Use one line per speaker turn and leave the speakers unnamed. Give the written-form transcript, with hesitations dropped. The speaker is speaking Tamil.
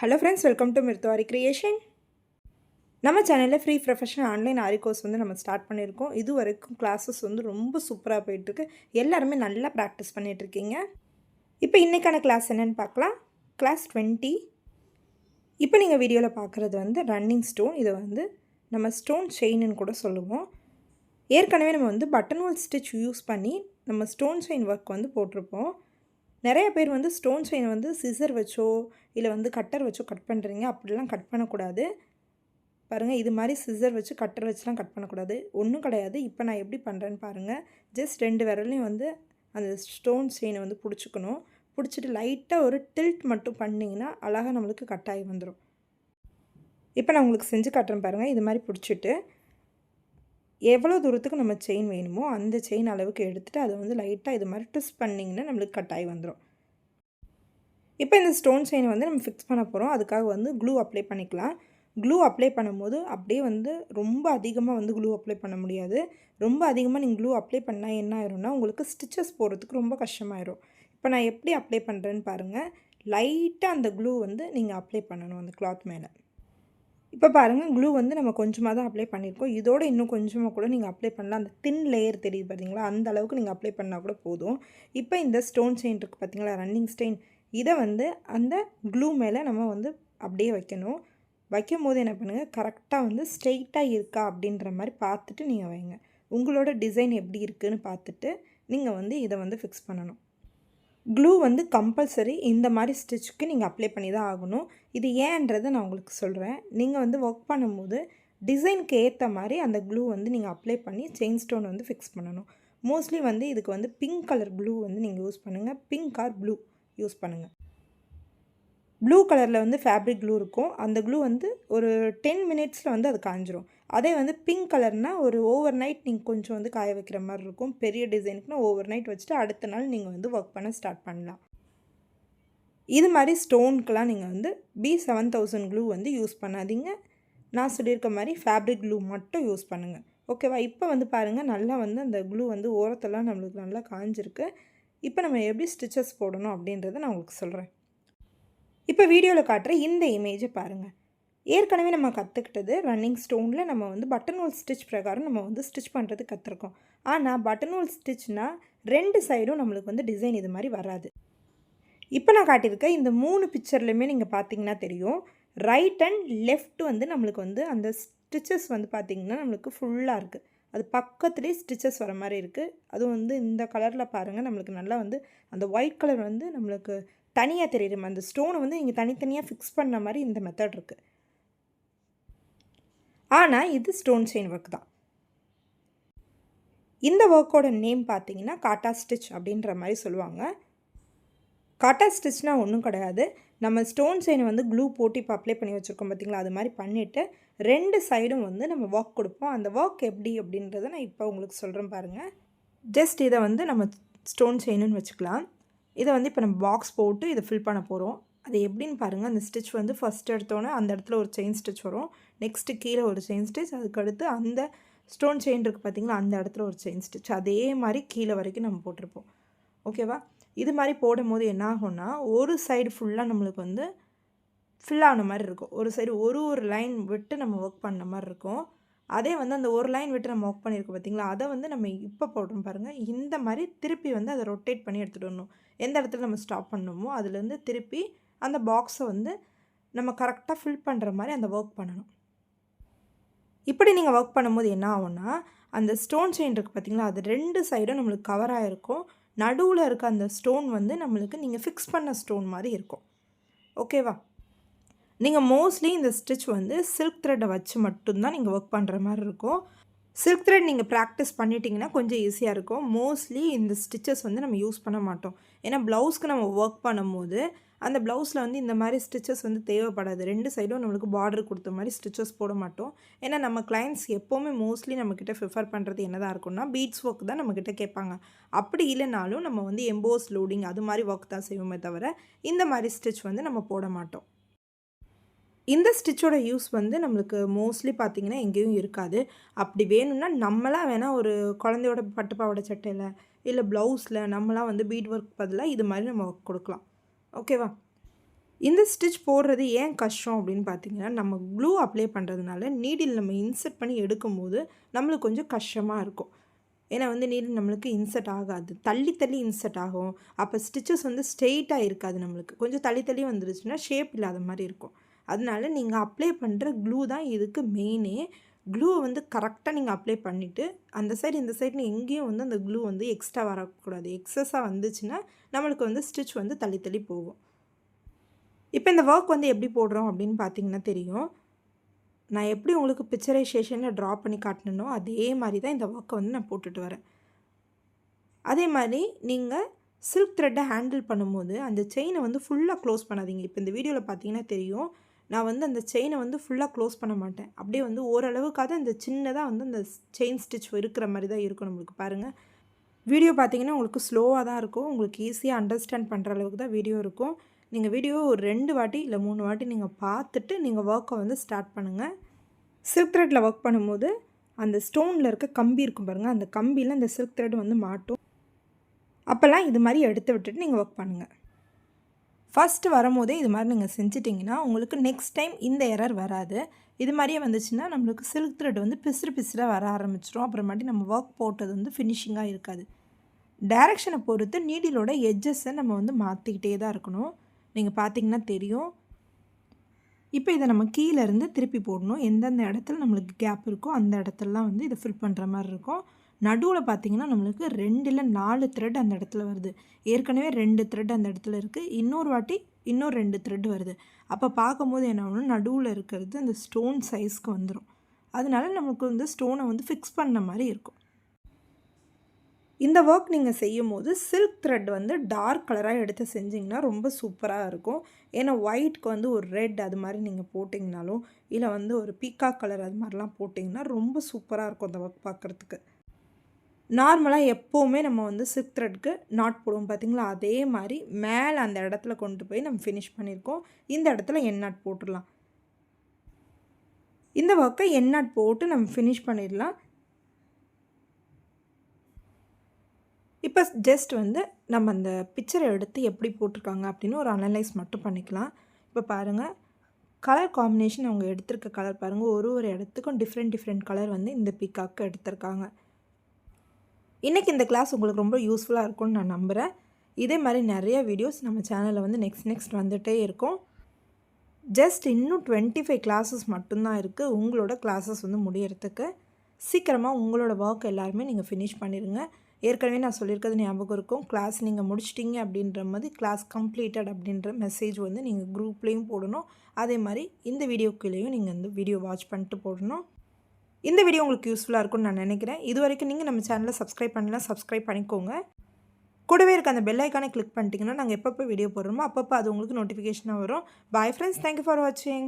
Hello friends, welcome to Miruthuvari creation. நம்ம சேனலில் free professional online aari course வந்து நம்ம ஸ்டார்ட் பண்ணியிருக்கோம். இது வரைக்கும் கிளாஸஸ் வந்து ரொம்ப சூப்பராக போயிட்டுருக்கு. எல்லாருமே நல்லா ப்ராக்டிஸ் பண்ணிகிட்ருக்கீங்க. இப்போ இன்றைக்கான கிளாஸ் என்னென்னு பார்க்கலாம். கிளாஸ் 20. இப்போ நீங்கள் வீடியோவில் பார்க்குறது வந்து ரன்னிங் ஸ்டோன். இதை வந்து நம்ம ஸ்டோன் செயின்னு கூட சொல்லுவோம். ஏற்கனவே நம்ம வந்து பட்டன் ஹோல் ஸ்டிச் யூஸ் பண்ணி நம்ம ஸ்டோன் செயின் ஒர்க் வந்து போட்டிருப்போம். நிறைய பேர் வந்து ஸ்டோன் செயின் வந்து சிசர் வச்சோ இல்லை வந்து கட்டர் வச்சோ கட் பண்ணுறீங்க. அப்படிலாம் கட் பண்ணக்கூடாது. பாருங்கள், இது மாதிரி சிசர் வச்சு கட்டர் வச்சுலாம் கட் பண்ணக்கூடாது. ஒன்றும் கிடையாது. இப்போ நான் எப்படி பண்ணுறேன்னு பாருங்கள். ஜஸ்ட் 2 விரலையும் வந்து அந்த ஸ்டோன் செயினை வந்து பிடிச்சிக்கணும். பிடிச்சிட்டு லைட்டாக ஒரு டில்ட் மட்டும் பண்ணிங்கன்னா அழகாக நம்மளுக்கு கட்டாகி வந்துடும். இப்போ நான் உங்களுக்கு செஞ்சு காட்டுறேன் பாருங்கள். இது மாதிரி பிடிச்சிட்டு எவ்வளோ தூரத்துக்கு நம்ம செயின் வேணுமோ அந்த செயின் அளவுக்கு எடுத்துகிட்டு அதை வந்து லைட்டாக இது மாதிரி ட்விஸ்ட் பண்ணிங்கன்னா நம்மளுக்கு கட்டாகி வந்துடும். இப்போ இந்த ஸ்டோன் செயினை வந்து நம்ம ஃபிக்ஸ் பண்ண போகிறோம். அதுக்காக வந்து க்ளூ அப்ளை பண்ணிக்கலாம். க்ளூ அப்ளை பண்ணும்போது அப்படியே வந்து ரொம்ப அதிகமாக வந்து க்ளூ அப்ளை பண்ண முடியாது. ரொம்ப அதிகமாக நீங்கள் க்ளூ அப்ளை பண்ணால் என்ன ஆயிரும்னா உங்களுக்கு ஸ்டிச்சஸ் போடுறதுக்கு ரொம்ப கஷ்டமாயிரும். இப்போ நான் எப்படி அப்ளை பண்ணுறேன்னு பாருங்கள். லைட்டாக அந்த க்ளூ வந்து நீங்கள் அப்ளை பண்ணணும் அந்த கிளாத் மேலே. இப்போ பாருங்கள், க்ளூ வந்து நம்ம கொஞ்சமாக தான் அப்ளை பண்ணியிருக்கோம். இதோட இன்னும் கொஞ்சமாக கூட நீங்கள் அப்ளை பண்ணலாம். அந்த தின் லேயர் தெரியுது பார்த்தீங்களா, அந்த அளவுக்கு நீங்கள் அப்ளை பண்ணால் கூட போதும். இப்போ இந்த ஸ்டோன் செயின் இருக்குது பார்த்தீங்களா, ரன்னிங் ஸ்டெயின், இதை வந்து அந்த க்ளூ மேலே நம்ம வந்து அப்படியே வைக்கணும். வைக்கும் போது என்ன பண்ணுங்கள், கரெக்டாக வந்து ஸ்ட்ரெயிட்டாக இருக்கா அப்படின்ற மாதிரி பார்த்துட்டு நீங்கள் வைங்க. உங்களோட டிசைன் எப்படி இருக்குதுன்னு பார்த்துட்டு நீங்கள் வந்து இதை வந்து ஃபிக்ஸ் பண்ணணும். க்ளூ வந்து கம்பல்சரி இந்த மாதிரி ஸ்டிச்சுக்கு நீங்கள் அப்ளை பண்ணி தான் ஆகணும். இது ஏன்றதை நான் உங்களுக்கு சொல்கிறேன். நீங்கள் வந்து ஒர்க் பண்ணும்போது டிசைனுக்கு ஏற்ற மாதிரி அந்த க்ளூ வந்து நீங்கள் அப்ளை பண்ணி செயின் ஸ்டோன் வந்து ஃபிக்ஸ் பண்ணணும். மோஸ்ட்லி வந்து இதுக்கு வந்து பிங்க் கலர் க்ளூ வந்து நீங்கள் யூஸ் பண்ணுங்கள். பிங்க் ஆர் ப்ளூ யூஸ் பண்ணுங்கள். ப்ளூ கலரில் வந்து ஃபேப்ரிக் க்ளூ இருக்கும். அந்த க்ளூ வந்து ஒரு 10 மினிட்ஸில் வந்து அது காஞ்சிரும். அதே வந்து பிங்க் கலர்னால் ஒரு ஓவர் நைட் நீங்கள் கொஞ்சம் வந்து காய வைக்கிற மாதிரி இருக்கும். பெரிய டிசைனுக்குனா ஓவர் நைட் வச்சுட்டு அடுத்த நாள் நீங்கள் வந்து ஒர்க் பண்ண ஸ்டார்ட் பண்ணலாம். இது மாதிரி ஸ்டோனுக்கெலாம் நீங்கள் வந்து B7000 க்ளூ வந்து யூஸ் பண்ணாதீங்க. நான் சொல்லியிருக்க மாதிரி ஃபேப்ரிக் க்ளூ மட்டும் யூஸ் பண்ணுங்கள். ஓகேவா? இப்போ வந்து பாருங்கள், நல்லா வந்து அந்த க்ளூ வந்து ஓரத்தெல்லாம் நம்மளுக்கு நல்லா காஞ்சிருக்கு. இப்போ நம்ம எப்படி ஸ்டிச்சஸ் போடணும் அப்படின்றத நான் உங்களுக்கு சொல்கிறேன். இப்போ வீடியோவில் காட்டுற இந்த இமேஜை பாருங்கள். ஏற்கனவே நம்ம கற்றுக்கிட்டது ரன்னிங் ஸ்டோனில் நம்ம வந்து பட்டன் ஹோல் ஸ்டிச் பிரகாரம் நம்ம வந்து ஸ்டிச் பண்ணுறது கற்றுருக்கோம். ஆனால் பட்டன் ஹோல் ஸ்டிச்னால் 2 சைடும் நம்மளுக்கு வந்து டிசைன் இது மாதிரி வராது. இப்போ நான் காட்டியிருக்க இந்த 3 பிக்சர்லையுமே நீங்கள் பார்த்தீங்கன்னா தெரியும், ரைட் அண்ட் லெஃப்ட் வந்து நம்மளுக்கு வந்து அந்த ஸ்டிச்சஸ் வந்து பார்த்திங்கன்னா நம்மளுக்கு ஃபுல்லாக இருக்குது. அது பக்கத்துலேயே ஸ்டிச்சஸ் வர மாதிரி இருக்குது. அதுவும் வந்து இந்த கலரில் பாருங்கள், நம்மளுக்கு நல்லா வந்து அந்த ஒயிட் கலர் வந்து நம்மளுக்கு தனியாக தெரியுது. அந்த ஸ்டோனை வந்து நீங்கள் தனித்தனியாக ஃபிக்ஸ் பண்ண மாதிரி இந்த மெத்தட் இருக்குது. ஆனால் இது ஸ்டோன் செயின் ஒர்க் தான். இந்த ஒர்க்கோட நேம் பார்த்தீங்கன்னா காட்டா ஸ்டிச் அப்படின்ற மாதிரி சொல்லுவாங்க. காட்டா ஸ்டிச்னால் ஒன்றும் கிடையாது. நம்ம ஸ்டோன் செயினை வந்து க்ளூ போட்டு இப்போ அப்ளை பண்ணி வச்சுருக்கோம் பார்த்தீங்களா, அது மாதிரி பண்ணிவிட்டு 2 சைடும் வந்து நம்ம ஒர்க் கொடுப்போம். அந்த ஒர்க் எப்படி அப்படின்றத நான் இப்போ உங்களுக்கு சொல்கிறேன் பாருங்கள். ஜஸ்ட் இதை வந்து நம்ம ஸ்டோன் செயின்னு வச்சுக்கலாம். இதை வந்து இப்போ நம்ம பாக்ஸ் போட்டு இதை ஃபில் பண்ண போகிறோம். அது எப்படின்னு பாருங்கள். அந்த ஸ்டிச் வந்து ஃபஸ்ட் எடுத்தோன்னே அந்த இடத்துல ஒரு செயின் ஸ்டிச் வரும். நெக்ஸ்ட்டு கீழே ஒரு செயின் ஸ்டிச், அதுக்கடுத்து அந்த ஸ்டோன் செயின் இருக்குது பார்த்திங்களா, அந்த இடத்துல ஒரு செயின் ஸ்டிச், அதே மாதிரி கீழே வரைக்கும் நம்ம போட்டிருப்போம். ஓகேவா? இது மாதிரி போடும் போது என்ன ஆகும்னா ஒரு சைடு ஃபுல்லாக நம்மளுக்கு வந்து ஃபில் ஆன மாதிரி இருக்கும். ஒரு சைடு ஒரு லைன் விட்டு நம்ம ஒர்க் பண்ண மாதிரி இருக்கும். அதே வந்து அந்த ஒரு லைன் விட்டு நம்ம ஒர்க் பண்ணியிருக்கோம் பார்த்திங்களா, அதை வந்து நம்ம இப்போ போடுறோம் பாருங்கள். இந்த மாதிரி திருப்பி வந்து அதை ரொட்டேட் பண்ணி எடுத்துகிட்டு வரணும். எந்த இடத்துல நம்ம ஸ்டாப் பண்ணணுமோ அதுலேருந்து திருப்பி அந்த பாக்ஸை வந்து நம்ம கரெக்டாக ஃபில் பண்ணுற மாதிரி அந்த ஒர்க் பண்ணணும். இப்படி நீங்கள் ஒர்க் பண்ணும்போது என்ன ஆகும்னா, அந்த ஸ்டோன் செயின் இருக்குது பார்த்திங்களா, அது 2 சைடும் நம்மளுக்கு கவர் ஆகிருக்கும். நடுவில் இருக்க அந்த ஸ்டோன் வந்து நம்மளுக்கு நீங்கள் ஃபிக்ஸ் பண்ண ஸ்டோன் மாதிரி இருக்கும். ஓகேவா? நீங்கள் மோஸ்ட்லி இந்த ஸ்டிச் வந்து சில்க் த்ரெட்டை வச்சு மட்டும்தான் நீங்கள் ஒர்க் பண்ணுற மாதிரி இருக்கும். சில்க் த்ரெட் நீங்கள் ப்ராக்டிஸ் பண்ணிட்டீங்கன்னா கொஞ்சம் ஈஸியாக இருக்கும். மோஸ்ட்லி இந்த ஸ்டிச்சஸ் வந்து நம்ம யூஸ் பண்ண மாட்டோம். ஏன்னா ப்ளவுஸ்க்கு நம்ம ஒர்க் பண்ணும்போது அந்த ப்ளவுஸில் வந்து இந்த மாதிரி ஸ்டிச்சஸ் வந்து தேவைப்படாது. 2 சைடும் நம்மளுக்கு பார்டர் கொடுத்த மாதிரி ஸ்டிச்சஸ் போட மாட்டோம். ஏன்னா நம்ம கிளைண்ட்ஸ் எப்போவுமே மோஸ்ட்லி நம்மக்கிட்ட ப்ரிஃபர் பண்ணுறது என்னதான் இருக்கும்னா பீட்ஸ் ஒர்க் தான் நம்மக்கிட்ட கேட்பாங்க. அப்படி இல்லைனாலும் நம்ம வந்து எம்போஸ் லோடிங் அது மாதிரி ஒர்க் தான் செய்வோமே தவிர இந்த மாதிரி ஸ்டிச் வந்து நம்ம போட மாட்டோம். இந்த ஸ்டிச்சோட யூஸ் வந்து நம்மளுக்கு மோஸ்ட்லி பார்த்திங்கன்னா எங்கேயும் இருக்காது. அப்படி வேணும்னா நம்மளாக வேணால் ஒரு குழந்தையோட பட்டுப்பாவாடை சட்டையில் இல்லை ப்ளவுஸில் நம்மளாம் வந்து பீட் ஒர்க் பதிலாக இது மாதிரி நம்ம ஒர்க் கொடுக்கலாம். ஓகேவா? இந்த ஸ்டிச் போடுறது ஏன் கஷ்டம் அப்படின்னு பார்த்தீங்கன்னா, நம்ம க்ளூ அப்ளை பண்ணுறதுனால நீடில் நம்ம இன்சர்ட் பண்ணி எடுக்கும்போது நம்மளுக்கு கொஞ்சம் கஷ்டமாக இருக்கும். ஏன்னா வந்து நீடில் நம்மளுக்கு இன்சர்ட் ஆகாது. தள்ளி தள்ளி இன்சர்ட் ஆகும். அப்போ ஸ்டிச்சஸ் வந்து ஸ்ட்ரெயிட்டாக இருக்காது நம்மளுக்கு. கொஞ்சம் தள்ளி தள்ளி வந்துருச்சுன்னா ஷேப் இல்லாத மாதிரி இருக்கும். அதனால நீங்கள் அப்ளை பண்ணுற க்ளூ தான் இதுக்கு மெயினே. க்ளூவை வந்து கரெக்டாக நீங்கள் அப்ளை பண்ணிவிட்டு, அந்த சைடு இந்த சைடுன்னு எங்கேயும் வந்து அந்த க்ளூ வந்து எக்ஸ்ட்ரா வரக்கூடாது. எக்ஸஸாக வந்துச்சுன்னா நம்மளுக்கு வந்து ஸ்டிச் வந்து தள்ளி தள்ளி போகும். இப்போ இந்த ஒர்க் வந்து எப்படி போடுறோம் அப்படின்னு பார்த்தீங்கன்னா தெரியும். நான் எப்படி உங்களுக்கு பிக்சரைசேஷனில் ட்ரா பண்ணி காட்டினனோ அதே மாதிரி தான் இந்த ஒர்க்கை வந்து நான் போட்டுட்டு வரேன். அதே மாதிரி நீங்கள் சில்க் த்ரெட்டை ஹேண்டில் பண்ணும்போது அந்த செயினை வந்து ஃபுல்லாக க்ளோஸ் பண்ணாதீங்க. இப்போ இந்த வீடியோவில் பார்த்தீங்கன்னா தெரியும். நான் வந்து அந்த செயினை வந்து ஃபுல்லாக க்ளோஸ் பண்ண மாட்டேன். அப்படியே வந்து ஓரளவுக்காவது அந்த சின்னதாக வந்து அந்த செயின் ஸ்டிச் இருக்கிற மாதிரி தான் இருக்கும் நம்மளுக்கு பாருங்கள். வீடியோ பார்த்தீங்கன்னா உங்களுக்கு ஸ்லோவாக தான் இருக்கும். உங்களுக்கு ஈஸியாக அண்டர்ஸ்டாண்ட் பண்ணுற அளவுக்கு தான் வீடியோ இருக்கும். நீங்கள் வீடியோ ஒரு 2 வாட்டி இல்லை 3 வாட்டி நீங்கள் பார்த்துட்டு நீங்கள் ஒர்க்கை வந்து ஸ்டார்ட் பண்ணுங்கள். சில்க் த்ரெட்டில் ஒர்க் பண்ணும்போது அந்த ஸ்டோனில் இருக்க கம்பி இருக்கும் பாருங்கள், அந்த கம்பியில் அந்த சில்க் த்ரெட் வந்து மாட்டும். அப்போல்லாம் இது மாதிரி எடுத்து விட்டுட்டு நீங்கள் ஒர்க் பண்ணுங்கள். ஃபஸ்ட்டு வரும்போதே இது மாதிரி நீங்கள் செஞ்சிட்டிங்கன்னா உங்களுக்கு நெக்ஸ்ட் டைம் இந்த எரர் வராது. இது மாதிரியே வந்துச்சுன்னா நம்மளுக்கு சில்க் த்ரெட் வந்து பிசுறு பிசுறாக வர ஆரம்பிச்சிடும். அப்புறமாட்டி நம்ம ஒர்க் போட்டது வந்து ஃபினிஷிங்காக இருக்காது. டைரெக்ஷனை பொறுத்து நீடிலோட எட்ஜஸை நம்ம வந்து மாற்றிக்கிட்டே தான் இருக்கணும். நீங்கள் பார்த்தீங்கன்னா தெரியும். இப்போ இதை நம்ம கீழேருந்து திருப்பி போடணும். எந்தெந்த இடத்துல நம்மளுக்கு கேப் இருக்கோ அந்த இடத்துலலாம் வந்து இதை ஃபில் பண்ணுற மாதிரி இருக்கும். நடுவில் பார்த்தீங்கன்னா நம்மளுக்கு 2 இல்லை 4 த்ரெட் அந்த இடத்துல வருது. ஏற்கனவே 2 த்ரெட் அந்த இடத்துல இருக்குது. இன்னொரு வாட்டி இன்னொரு 2 த்ரெட் வருது. அப்போ பார்க்கும்போது என்ன ஆகும்னா நடுவில் இருக்கிறது அந்த ஸ்டோன் சைஸ்க்கு வந்துடும். அதனால நமக்கு வந்து ஸ்டோனை வந்து ஃபிக்ஸ் பண்ண மாதிரி இருக்கும். இந்த ஒர்க் நீங்கள் செய்யும்போது சில்க் த்ரெட் வந்து டார்க் கலராக எடுத்து செஞ்சிங்கன்னா ரொம்ப சூப்பராக இருக்கும். ஏன்னா ஒயிட்க்கு வந்து ஒரு ரெட் அது மாதிரி நீங்கள் போட்டிங்கனாலும் இல்லை வந்து ஒரு பீகாக் கலர் அது மாதிரிலாம் போட்டிங்கன்னா ரொம்ப சூப்பராக இருக்கும் அந்த ஒர்க் பார்க்குறதுக்கு. நார்மலாக எப்போவுமே நம்ம வந்து சில்க் த்ரெட்க்கு நாட் போடுவோம் பார்த்திங்களா, அதே மாதிரி மேலே அந்த இடத்துல கொண்டு போய் நம்ம ஃபினிஷ் பண்ணியிருக்கோம். இந்த இடத்துல என் நாட் போட்டுடலாம். இந்த ஒர்க்கை என் நாட் போட்டு நம்ம ஃபினிஷ் பண்ணிடலாம். இப்போ ஜஸ்ட் வந்து நம்ம அந்த பிக்சரை எடுத்து எப்படி போட்டிருக்காங்க அப்படின்னு ஒரு அனலைஸ் மட்டும் பண்ணிக்கலாம். இப்போ பாருங்கள், கலர் காம்பினேஷன் அவங்க எடுத்திருக்க கலர் பாருங்கள். ஒரு இடத்துக்கும் டிஃப்ரெண்ட் கலர் வந்து இந்த பீகாக்கு எடுத்திருக்காங்க. இன்றைக்கி இந்த கிளாஸ் உங்களுக்கு ரொம்ப யூஸ்ஃபுல்லாக இருக்கும்னு நான் நம்புகிறேன். இதே மாதிரி நிறைய வீடியோஸ் நம்ம சேனலில் வந்து நெக்ஸ்ட் வந்துகிட்டே இருக்கும். ஜஸ்ட் இன்னும் 25 கிளாஸஸ் மட்டும்தான் இருக்குது உங்களோட கிளாஸஸ் வந்து முடியறதுக்கு. சீக்கிரமாக உங்களோட ஒர்க் எல்லாருமே நீங்கள் ஃபினிஷ் பண்ணிடுங்க. ஏற்கனவே நான் சொல்லியிருக்கிறது ஞாபகம் இருக்கும். கிளாஸ் நீங்கள் முடிச்சிட்டிங்க அப்படின்ற மாதிரி கிளாஸ் கம்ப்ளீட்டட் அப்படின்ற மெசேஜ் வந்து நீங்கள் குரூப்லேயும் போடணும். அதே மாதிரி இந்த வீடியோக்குள்ளேயும் நீங்கள் இந்த வீடியோ வாட்ச் பண்ணிட்டு போடணும். இந்த வீடியோ உங்களுக்கு யூஸ்ஃபுல்லாக இருக்கும்னு நான் நினைக்கிறேன். இது வரைக்கும் நீங்கள் நம்ம சேனலை சப்ஸ்கிரைப் பண்ணலாம், சப்ஸ்கிரைப் பண்ணிக்கோங்க. கூடவே இருக்க அந்த பெல் ஐக்கானை கிளிக் பண்ணிட்டீங்கன்னா நாங்கள் எப்பப்போ வீடியோ போடுறோமோ அப்பப்போ அது உங்களுக்கு நோட்டிஃபிகேஷனாக வரும். பாய் ஃப்ரெண்ட்ஸ், தேங்க்யூ ஃபார் வாட்சிங்.